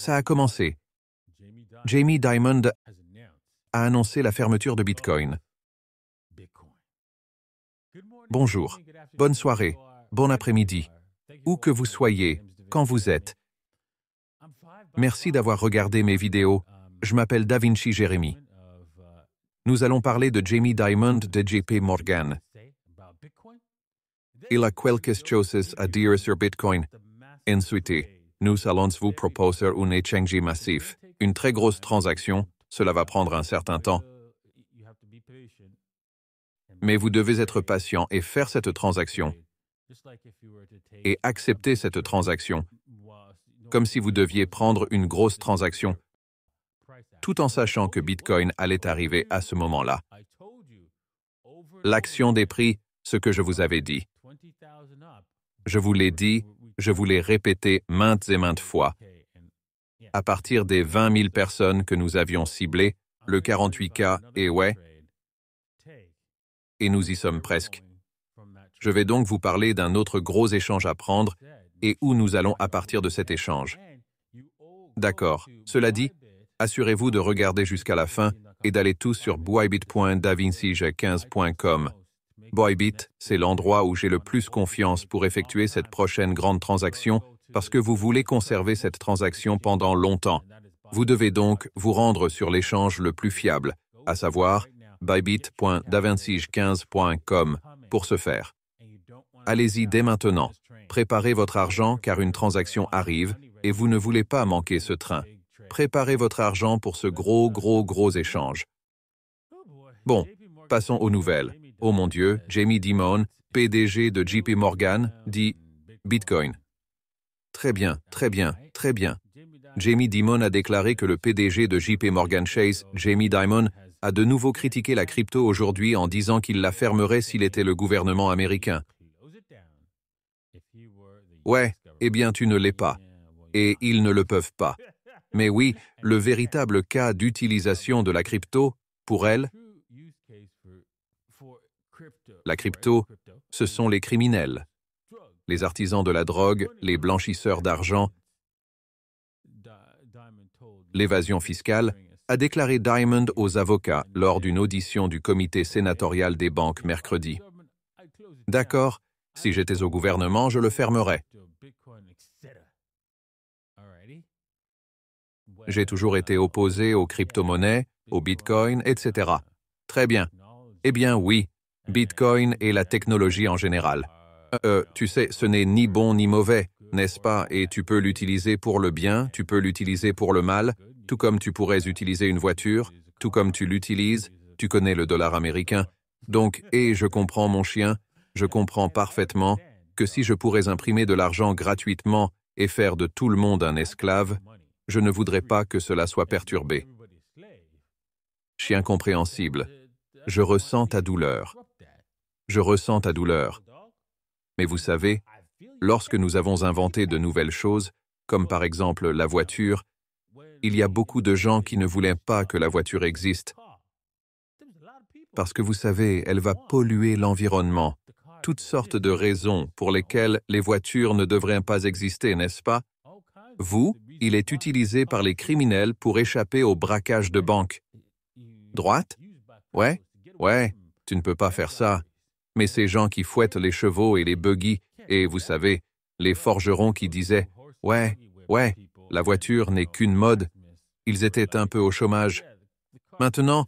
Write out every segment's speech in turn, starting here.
Ça a commencé. Jamie Dimon a annoncé la fermeture de Bitcoin. Bonjour, bonne soirée, bon après-midi, où que vous soyez, quand vous êtes. Merci d'avoir regardé mes vidéos. Je m'appelle DaVinci Jérémy. Nous allons parler de Jamie Dimon de JP Morgan. Il a quelques choses à dire sur Bitcoin. Ensuite, nous allons vous proposer un échange massif. Une très grosse transaction, cela va prendre un certain temps. Mais vous devez être patient et faire cette transaction et accepter cette transaction comme si vous deviez prendre une grosse transaction, tout en sachant que Bitcoin allait arriver à ce moment-là. L'action des prix, ce que je vous avais dit. Je vous l'ai dit, je vous l'ai répété maintes et maintes fois. À partir des 20 000 personnes que nous avions ciblées, le 48K, et nous y sommes presque. Je vais donc vous parler d'un autre gros échange à prendre et où nous allons à partir de cet échange. D'accord. Cela dit, assurez-vous de regarder jusqu'à la fin et d'aller tous sur bybit.davinci15.com. Bybit, c'est l'endroit où j'ai le plus confiance pour effectuer cette prochaine grande transaction parce que vous voulez conserver cette transaction pendant longtemps. Vous devez donc vous rendre sur l'échange le plus fiable, à savoir bybit.davinci15.com pour ce faire. Allez-y dès maintenant. Préparez votre argent car une transaction arrive et vous ne voulez pas manquer ce train. Préparez votre argent pour ce gros échange. Bon, passons aux nouvelles. Oh mon Dieu, Jamie Dimon, PDG de JP Morgan, dit Bitcoin. Très bien. Jamie Dimon a déclaré que le PDG de JP Morgan Chase, Jamie Dimon, a de nouveau critiqué la crypto aujourd'hui en disant qu'il la fermerait s'il était le gouvernement américain. Ouais, eh bien tu ne l'es pas. Et ils ne le peuvent pas. Mais oui, le véritable cas d'utilisation de la crypto, pour elle, la crypto, ce sont les criminels, les artisans de la drogue, les blanchisseurs d'argent, l'évasion fiscale, a déclaré Dimon aux avocats lors d'une audition du comité sénatorial des banques mercredi. D'accord, si j'étais au gouvernement, je le fermerais. J'ai toujours été opposé aux crypto-monnaies, au Bitcoin, etc. Très bien. Eh bien oui, Bitcoin et la technologie en général. Tu sais, ce n'est ni bon ni mauvais, n'est-ce pas? Et tu peux l'utiliser pour le bien, tu peux l'utiliser pour le mal, tout comme tu pourrais utiliser une voiture, tout comme tu l'utilises, tu connais le dollar américain. Donc, je comprends mon chien, je comprends parfaitement que si je pourrais imprimer de l'argent gratuitement et faire de tout le monde un esclave, je ne voudrais pas que cela soit perturbé. Chien compréhensible, je ressens ta douleur. Je ressens ta douleur. Mais vous savez, lorsque nous avons inventé de nouvelles choses, comme par exemple la voiture, il y a beaucoup de gens qui ne voulaient pas que la voiture existe. Parce que vous savez, elle va polluer l'environnement. Toutes sortes de raisons pour lesquelles les voitures ne devraient pas exister, n'est-ce pas? Il est utilisé par les criminels pour échapper au braquage de banque. Droite? Ouais, tu ne peux pas faire ça. Mais ces gens qui fouettent les chevaux et les buggy, et vous savez, les forgerons qui disaient « Ouais, la voiture n'est qu'une mode », ils étaient un peu au chômage. Maintenant,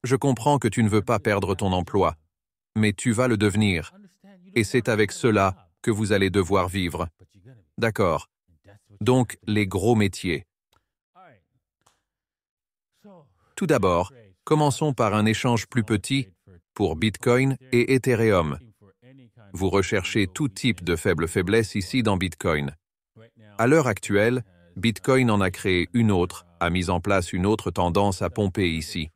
je comprends que tu ne veux pas perdre ton emploi, mais tu vas le devenir. Et c'est avec cela que vous allez devoir vivre. D'accord. Donc, les gros métiers. Tout d'abord, commençons par un échange plus petit pour Bitcoin et Ethereum. Vous recherchez tout type de faiblesse ici dans Bitcoin. À l'heure actuelle, Bitcoin en a créé une autre, a mis en place une autre tendance à pomper ici.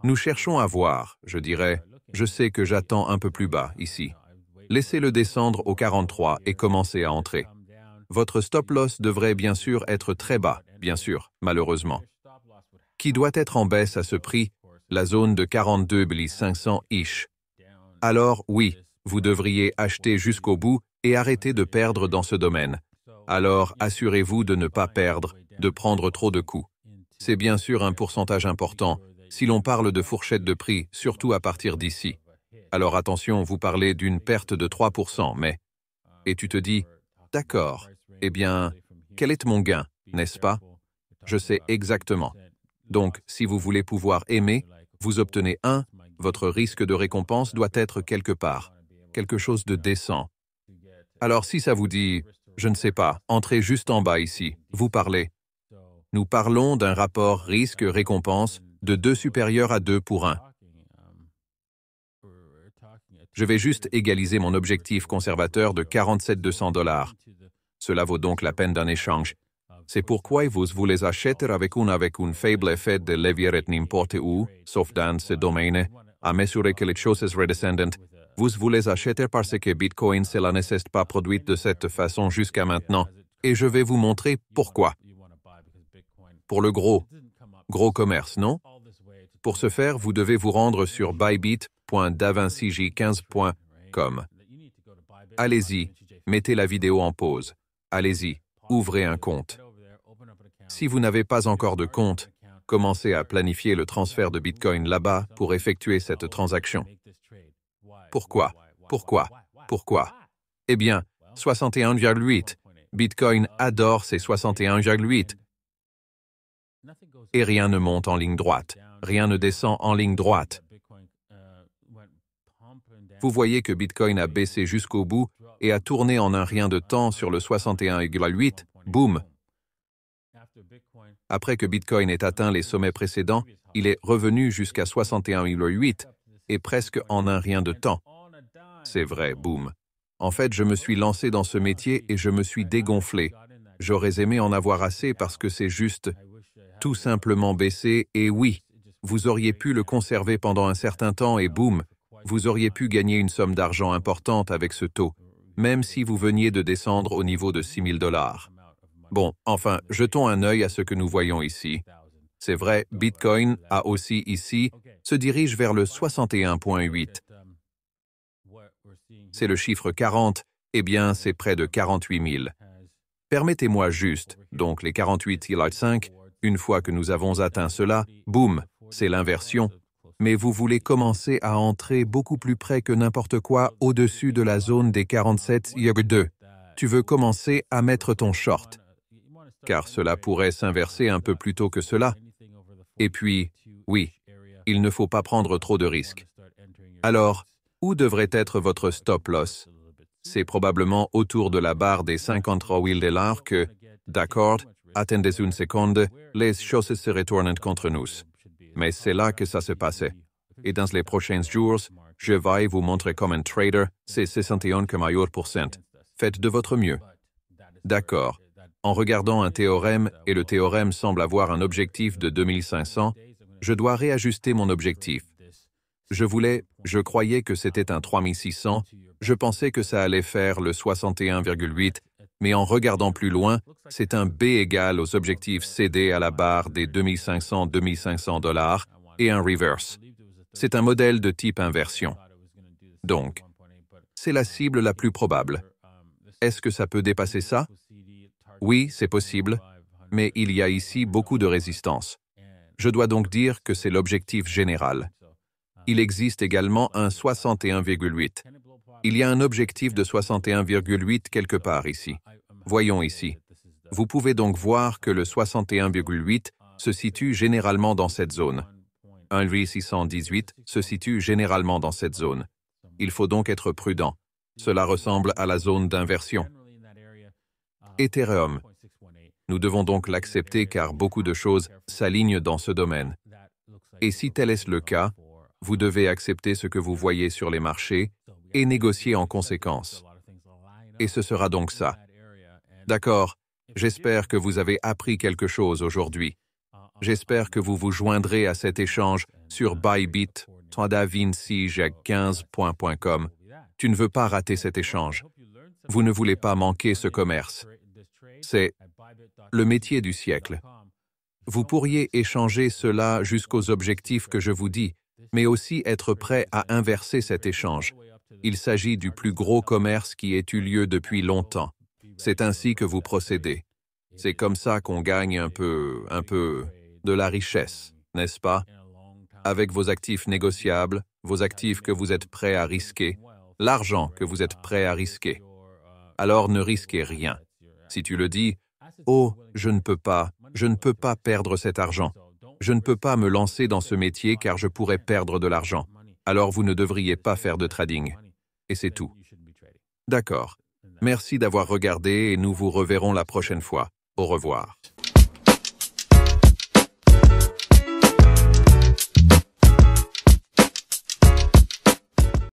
Nous cherchons à voir, je dirais, je sais que j'attends un peu plus bas ici. Laissez-le descendre au 43 et commencez à entrer. Votre stop-loss devrait bien sûr être très bas, bien sûr, malheureusement. Qui doit être en baisse à ce prix, la zone de 42,500-ish. Alors oui, vous devriez acheter jusqu'au bout et arrêter de perdre dans ce domaine. Alors assurez-vous de ne pas perdre, de prendre trop de coups. C'est bien sûr un pourcentage important, si l'on parle de fourchette de prix, surtout à partir d'ici. Alors attention, vous parlez d'une perte de 3%, mais... Et tu te dis, d'accord, eh bien, quel est mon gain, n'est-ce pas? Je sais exactement. Donc, si vous voulez pouvoir aimer, vous obtenez votre risque de récompense doit être quelque part, quelque chose de décent. Alors si ça vous dit, je ne sais pas, entrez juste en bas ici, vous parlez. Nous parlons d'un rapport risque-récompense de 2 supérieur à 2 pour 1. Je vais juste égaliser mon objectif conservateur de 47 200 $. Cela vaut donc la peine d'un échange. C'est pourquoi vous voulez acheter avec un faible effet de levier et n'importe où, sauf dans ce domaine, à mesurer que les choses redescendent. Vous voulez acheter parce que Bitcoin cela ne s'est pas produit de cette façon jusqu'à maintenant. Et je vais vous montrer pourquoi. Pour le gros commerce, non? Pour ce faire, vous devez vous rendre sur bybit.davincij15.com. Allez-y, mettez la vidéo en pause. Allez-y, ouvrez un compte. Si vous n'avez pas encore de compte, commencez à planifier le transfert de Bitcoin là-bas pour effectuer cette transaction. Pourquoi? Eh bien, 61,8. Bitcoin adore ses 61,8. Et rien ne monte en ligne droite. Rien ne descend en ligne droite. Vous voyez que Bitcoin a baissé jusqu'au bout et a tourné en un rien de temps sur le 61,8. Boum! Après que Bitcoin ait atteint les sommets précédents, il est revenu jusqu'à 61,8 et presque en un rien de temps. C'est vrai, boum. En fait, je me suis lancé dans ce métier et je me suis dégonflé. J'aurais aimé en avoir assez parce que c'est juste tout simplement baissé et oui, vous auriez pu le conserver pendant un certain temps et boum, vous auriez pu gagner une somme d'argent importante avec ce taux, même si vous veniez de descendre au niveau de 6 000 $. Bon, enfin, jetons un œil à ce que nous voyons ici. C'est vrai, Bitcoin a aussi ici, se dirige vers le 61,8. C'est le chiffre 40, eh bien, c'est près de 48 000. Permettez-moi juste, donc les 48,5, une fois que nous avons atteint cela, boum, c'est l'inversion. Mais vous voulez commencer à entrer beaucoup plus près que n'importe quoi au-dessus de la zone des 47,2. Tu veux commencer à mettre ton short, car cela pourrait s'inverser un peu plus tôt que cela. Et puis, oui, il ne faut pas prendre trop de risques. Alors, où devrait être votre stop-loss? C'est probablement autour de la barre des 53 000 $ que, d'accord, attendez une seconde, les choses se retournent contre nous. Mais c'est là que ça se passait. Et dans les prochains jours, je vais vous montrer comme un trader, c'est 61,8%. Faites de votre mieux. D'accord. En regardant un théorème, et le théorème semble avoir un objectif de 2500, je dois réajuster mon objectif. Je croyais que c'était un 3600, je pensais que ça allait faire le 61,8, mais en regardant plus loin, c'est un B égal aux objectifs CD à la barre des 2500 $ et un reverse. C'est un modèle de type inversion. Donc, c'est la cible la plus probable. Est-ce que ça peut dépasser ça? Oui, c'est possible, mais il y a ici beaucoup de résistance. Je dois donc dire que c'est l'objectif général. Il existe également un 61,8. Il y a un objectif de 61,8 quelque part ici. Voyons ici. Vous pouvez donc voir que le 61,8 se situe généralement dans cette zone. 1,618 se situe généralement dans cette zone. Il faut donc être prudent. Cela ressemble à la zone d'inversion. Ethereum. Nous devons donc l'accepter car beaucoup de choses s'alignent dans ce domaine. Et si tel est le cas, vous devez accepter ce que vous voyez sur les marchés et négocier en conséquence. Et ce sera donc ça. D'accord, j'espère que vous avez appris quelque chose aujourd'hui. J'espère que vous vous joindrez à cet échange sur bybit.davincij15.com. Tu ne veux pas rater cet échange. Vous ne voulez pas manquer ce commerce. C'est le métier du siècle. Vous pourriez échanger cela jusqu'aux objectifs que je vous dis, mais aussi être prêt à inverser cet échange. Il s'agit du plus gros commerce qui ait eu lieu depuis longtemps. C'est ainsi que vous procédez. C'est comme ça qu'on gagne un peu de la richesse, n'est-ce pas? Avec vos actifs négociables, vos actifs que vous êtes prêts à risquer, l'argent que vous êtes prêt à risquer. Alors ne risquez rien. Si tu le dis, « Oh, je ne peux pas perdre cet argent. Je ne peux pas me lancer dans ce métier car je pourrais perdre de l'argent. » Alors vous ne devriez pas faire de trading. Et c'est tout. D'accord. Merci d'avoir regardé et nous vous reverrons la prochaine fois. Au revoir.